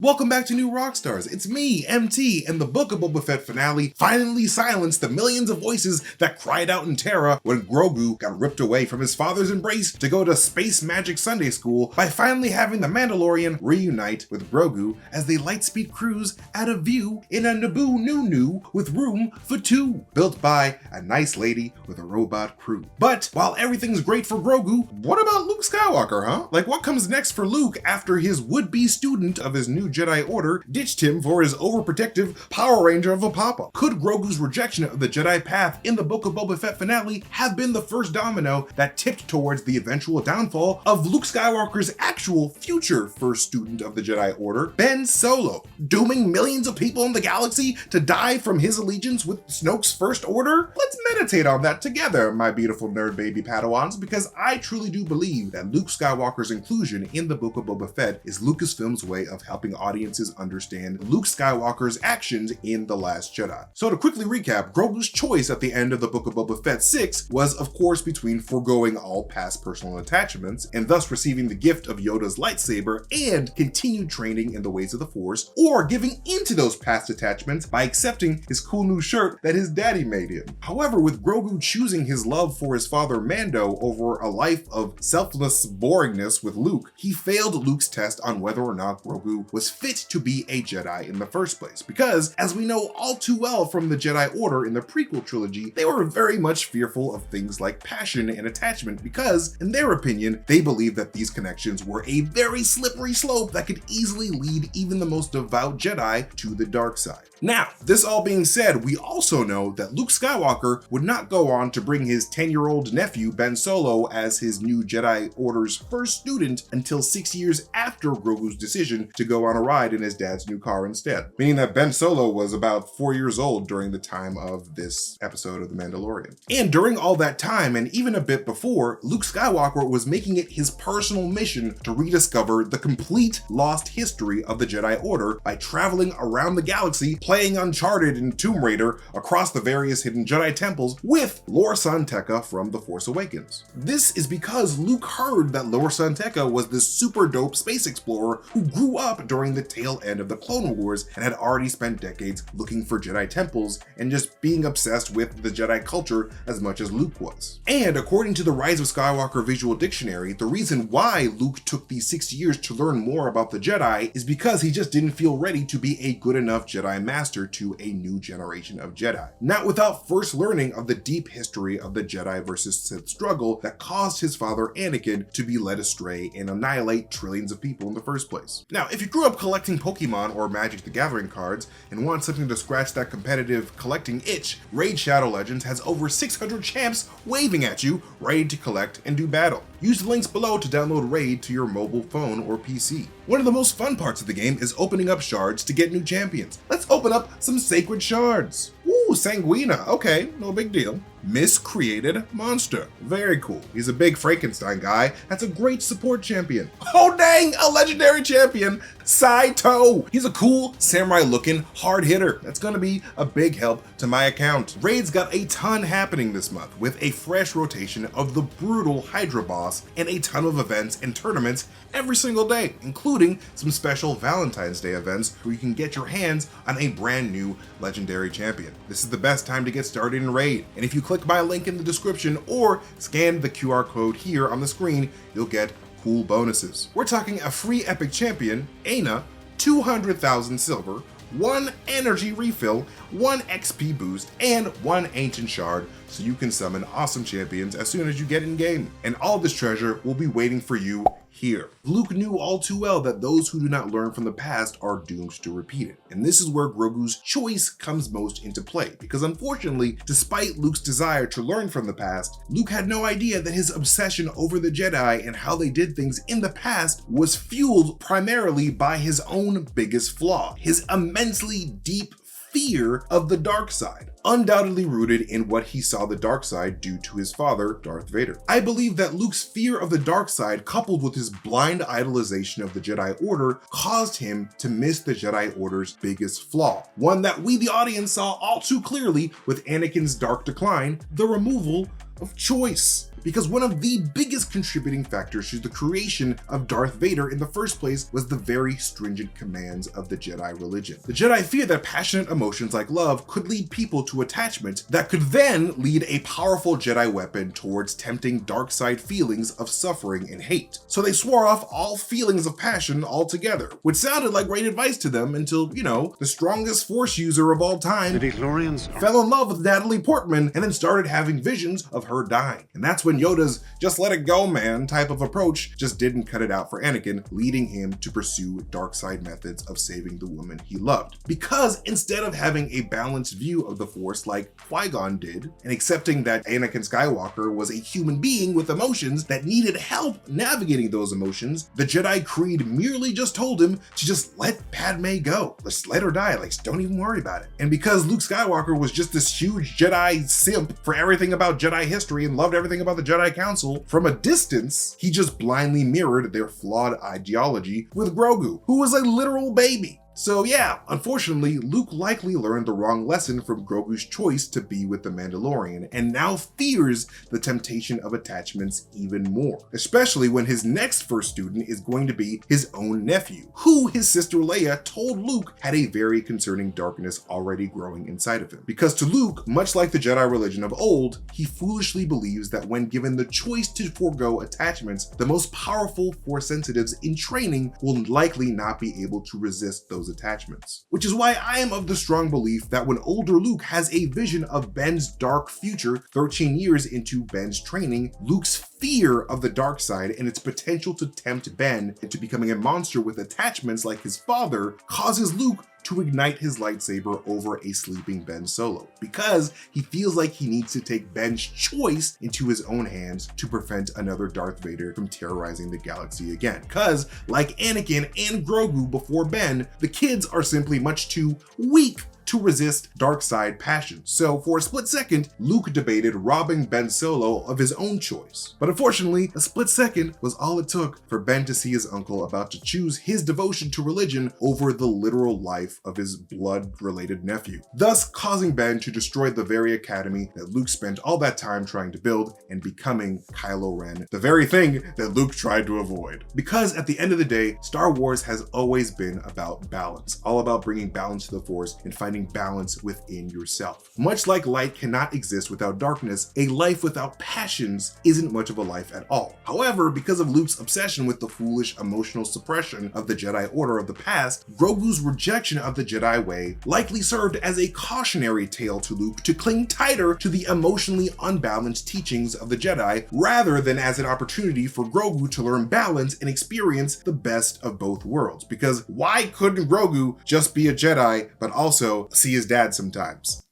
Welcome back to New Rockstars. It's me, MT, and the Book of Boba Fett finale finally silenced the millions of voices that cried out in terror when Grogu got ripped away from his father's embrace to go to Space Magic Sunday School by finally having the Mandalorian reunite with Grogu as they lightspeed cruise at a view in a Naboo Nunu with room for two, built by a nice lady with a robot crew. But while everything's great for Grogu, what about Luke Skywalker, huh? Like, what comes next for Luke after his would-be student of his new Jedi Order ditched him for his overprotective Power Ranger of a papa? Could Grogu's rejection of the Jedi path in the Book of Boba Fett finale have been the first domino that tipped towards the eventual downfall of Luke Skywalker's actual future first student of the Jedi Order, Ben Solo, dooming millions of people in the galaxy to die from his allegiance with Snoke's First Order? Let's meditate on that together, my beautiful nerd baby Padawans, because I truly do believe that Luke Skywalker's inclusion in the Book of Boba Fett is Lucasfilm's way of helping audiences understand Luke Skywalker's actions in The Last Jedi. So to quickly recap, Grogu's choice at the end of the Book of Boba Fett 6 was of course between foregoing all past personal attachments and thus receiving the gift of Yoda's lightsaber and continued training in the ways of the Force, or giving into those past attachments by accepting his cool new shirt that his daddy made him. However, with Grogu choosing his love for his father Mando over a life of selfless boringness with Luke, he failed Luke's test on whether or not Grogu was fit to be a Jedi in the first place, because as we know all too well from the Jedi Order in the prequel trilogy, they were very much fearful of things like passion and attachment because, in their opinion, they believed that these connections were a very slippery slope that could easily lead even the most devout Jedi to the dark side. Now, this all being said, we also know that Luke Skywalker would not go on to bring his 10-year-old nephew Ben Solo as his new Jedi Order's first student until 6 years after Grogu's decision to go on a ride in his dad's new car instead, meaning that Ben Solo was about 4 years old during the time of this episode of The Mandalorian. And during all that time, and even a bit before, Luke Skywalker was making it his personal mission to rediscover the complete lost history of the Jedi Order by traveling around the galaxy, playing Uncharted and Tomb Raider across the various hidden Jedi temples with Lor San Tekka from The Force Awakens. This is because Luke heard that Lor San Tekka was this super dope space explorer who grew up during the tail end of the Clone Wars and had already spent decades looking for Jedi temples and just being obsessed with the Jedi culture as much as Luke was. And according to the Rise of Skywalker Visual Dictionary, the reason why Luke took these 6 years to learn more about the Jedi is because he just didn't feel ready to be a good enough Jedi Master to a new generation of Jedi. Not without first learning of the deep history of the Jedi versus Sith struggle that caused his father Anakin to be led astray and annihilate trillions of people in the first place. Now, if you grew up collecting Pokemon or Magic the Gathering cards and want something to scratch that competitive collecting itch, Raid Shadow Legends has over 600 champs waving at you, ready to collect and do battle. Use the links below to download Raid to your mobile phone or PC. One of the most fun parts of the game is opening up shards to get new champions. Let's open up some sacred shards. Ooh, Sanguina, okay, no big deal. Miscreated Monster, very cool. He's a big Frankenstein guy. That's a great support champion. Oh dang, a legendary champion, Saito. He's a cool, samurai-looking hard hitter. That's gonna be a big help to my account. Raid's got a ton happening this month with a fresh rotation of the brutal Hydra boss and a ton of events and tournaments every single day, including some special Valentine's Day events where you can get your hands on a brand new legendary champion. This is the best time to get started in Raid, and if you click my link in the description or scan the QR code here on the screen, you'll get cool bonuses. We're talking a free epic champion, Aina, 200,000 silver, 1 energy refill, 1 XP boost, and 1 ancient shard, so you can summon awesome champions as soon as you get in game. And all this treasure will be waiting for you here. Luke knew all too well that those who do not learn from the past are doomed to repeat it. And this is where Grogu's choice comes most into play, because unfortunately, despite Luke's desire to learn from the past, Luke had no idea that his obsession over the Jedi and how they did things in the past was fueled primarily by his own biggest flaw, his immensely deep fear of the dark side, undoubtedly rooted in what he saw the dark side do to his father, Darth Vader. I believe that Luke's fear of the dark side, coupled with his blind idolization of the Jedi Order, caused him to miss the Jedi Order's biggest flaw, one that we the audience saw all too clearly with Anakin's dark decline: the removal of choice. Because one of the biggest contributing factors to the creation of Darth Vader in the first place was the very stringent commands of the Jedi religion. The Jedi feared that passionate emotions like love could lead people to attachment that could then lead a powerful Jedi weapon towards tempting dark side feelings of suffering and hate. So they swore off all feelings of passion altogether, which sounded like great advice to them until, you know, the strongest Force user of all time fell in love with Natalie Portman and then started having visions of her dying. And that's when Yoda's "just let it go, man" type of approach just didn't cut it out for Anakin, leading him to pursue dark side methods of saving the woman he loved. Because instead of having a balanced view of the Force like Qui-Gon did, and accepting that Anakin Skywalker was a human being with emotions that needed help navigating those emotions, the Jedi Creed merely just told him to just let Padme go. Let's let her die, like, don't even worry about it. And because Luke Skywalker was just this huge Jedi simp for everything about Jedi history and loved everything about the Jedi Council, from a distance, he just blindly mirrored their flawed ideology with Grogu, who was a literal baby. So yeah, unfortunately, Luke likely learned the wrong lesson from Grogu's choice to be with the Mandalorian, and now fears the temptation of attachments even more, especially when his next first student is going to be his own nephew, who his sister Leia told Luke had a very concerning darkness already growing inside of him. Because to Luke, much like the Jedi religion of old, he foolishly believes that when given the choice to forego attachments, the most powerful Force sensitives in training will likely not be able to resist those attachments. Which is why I am of the strong belief that when older Luke has a vision of Ben's dark future 13 years into Ben's training, Luke's fear of the dark side and its potential to tempt Ben into becoming a monster with attachments like his father causes Luke to ignite his lightsaber over a sleeping Ben Solo, because he feels like he needs to take Ben's choice into his own hands to prevent another Darth Vader from terrorizing the galaxy again. Because, like Anakin and Grogu before Ben, the kids are simply much too weak to resist dark side passion. So for a split second, Luke debated robbing Ben Solo of his own choice. But unfortunately, a split second was all it took for Ben to see his uncle about to choose his devotion to religion over the literal life of his blood-related nephew, thus causing Ben to destroy the very academy that Luke spent all that time trying to build and becoming Kylo Ren, the very thing that Luke tried to avoid. Because at the end of the day, Star Wars has always been about balance, all about bringing balance to the Force and finding balance within yourself. Much like light cannot exist without darkness, a life without passions isn't much of a life at all. However, because of Luke's obsession with the foolish emotional suppression of the Jedi Order of the past, Grogu's rejection of the Jedi way likely served as a cautionary tale to Luke to cling tighter to the emotionally unbalanced teachings of the Jedi, rather than as an opportunity for Grogu to learn balance and experience the best of both worlds. Because why couldn't Grogu just be a Jedi, but also see his dad sometimes?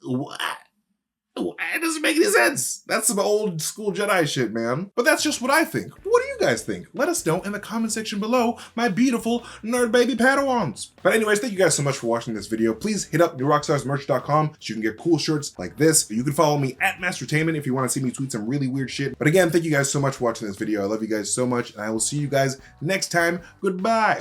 What? It doesn't make any sense. That's some old school Jedi shit, man. But that's just what I think. What do you guys think? Let us know in the comment section below, my beautiful nerd baby Padawans. But anyways, thank you guys so much for watching this video. Please hit up newrockstarsmerch.com so you can get cool shirts like this. You can follow me at MasterTainment if you want to see me tweet some really weird shit. But again, thank you guys so much for watching this video. I love you guys so much, and I will see you guys next time. Goodbye.